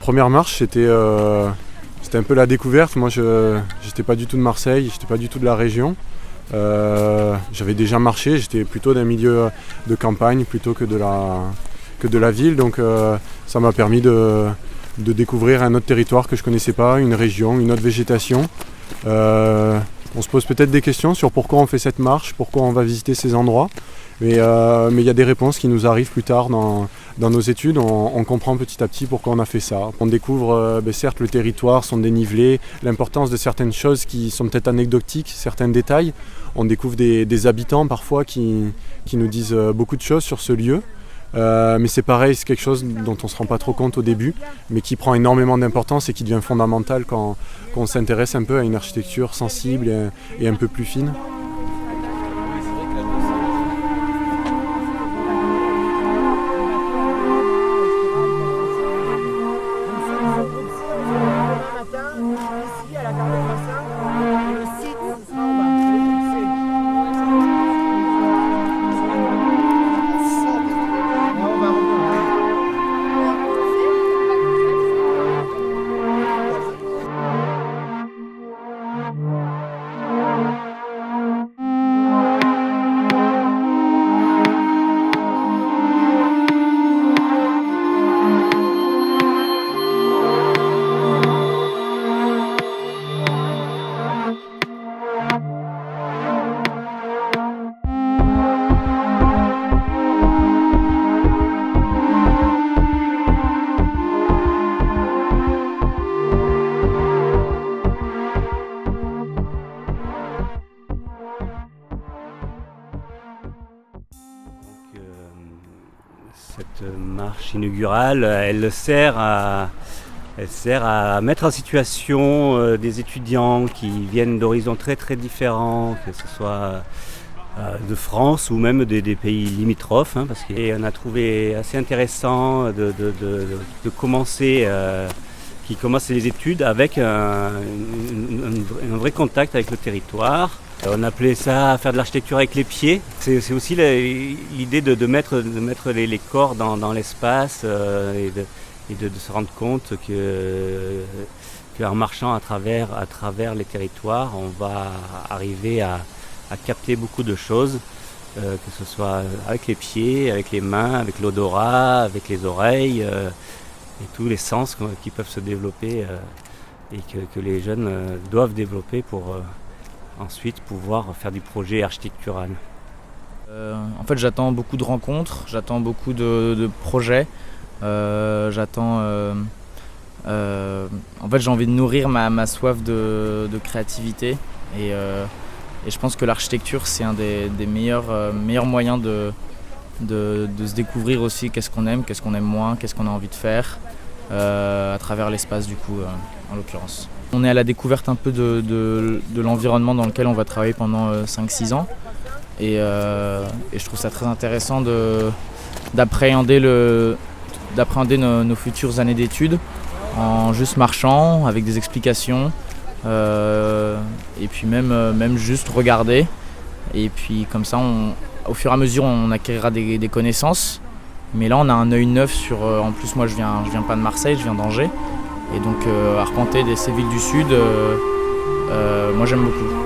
Première marche, c'était un peu la découverte. Moi, je n'étais pas du tout de Marseille, je n'étais pas du tout de la région. J'avais déjà marché, j'étais plutôt d'un milieu de campagne plutôt que de la ville. Donc ça m'a permis de découvrir un autre territoire que je ne connaissais pas, une région, une autre végétation. On se pose peut-être des questions sur pourquoi on fait cette marche, pourquoi on va visiter ces endroits. Mais il y a des réponses qui nous arrivent plus tard dans nos études. On comprend petit à petit pourquoi on a fait ça. On découvre certes le territoire, son dénivelé, l'importance de certaines choses qui sont peut-être anecdotiques, certains détails. On découvre des habitants parfois qui nous disent beaucoup de choses sur ce lieu. Mais c'est pareil, c'est quelque chose dont on ne se rend pas trop compte au début, mais qui prend énormément d'importance et qui devient fondamental quand on s'intéresse un peu à une architecture sensible et un peu plus fine. Cette marche inaugurale, elle sert à mettre en situation des étudiants qui viennent d'horizons très très différents, que ce soit de France ou même des pays limitrophes, parce qu'on a trouvé assez intéressant de commencer les études avec un vrai contact avec le territoire. On appelait ça faire de l'architecture avec les pieds. C'est aussi l'idée de mettre les corps dans l'espace et de se rendre compte qu'en marchant à travers les territoires, on va arriver à capter beaucoup de choses, que ce soit avec les pieds, avec les mains, avec l'odorat, avec les oreilles et tous les sens qui peuvent se développer et que les jeunes doivent développer pour ensuite pouvoir faire du projet architectural. En fait, j'attends beaucoup de rencontres, j'attends beaucoup de projets, en fait, j'ai envie de nourrir ma soif de créativité et je pense que l'architecture, c'est un des meilleurs moyens de se découvrir aussi qu'est-ce qu'on aime moins, qu'est-ce qu'on a envie de faire à travers l'espace du coup, en l'occurrence. On est à la découverte un peu de l'environnement dans lequel on va travailler pendant 5-6 ans et je trouve ça très intéressant d'appréhender nos futures années d'études en juste marchant, avec des explications et puis même juste regarder et puis comme ça au fur et à mesure on acquérera des connaissances, mais là on a un œil neuf sur en plus moi je viens pas de Marseille, je viens d'Angers. Et donc arpenter ces villes du sud, moi j'aime beaucoup.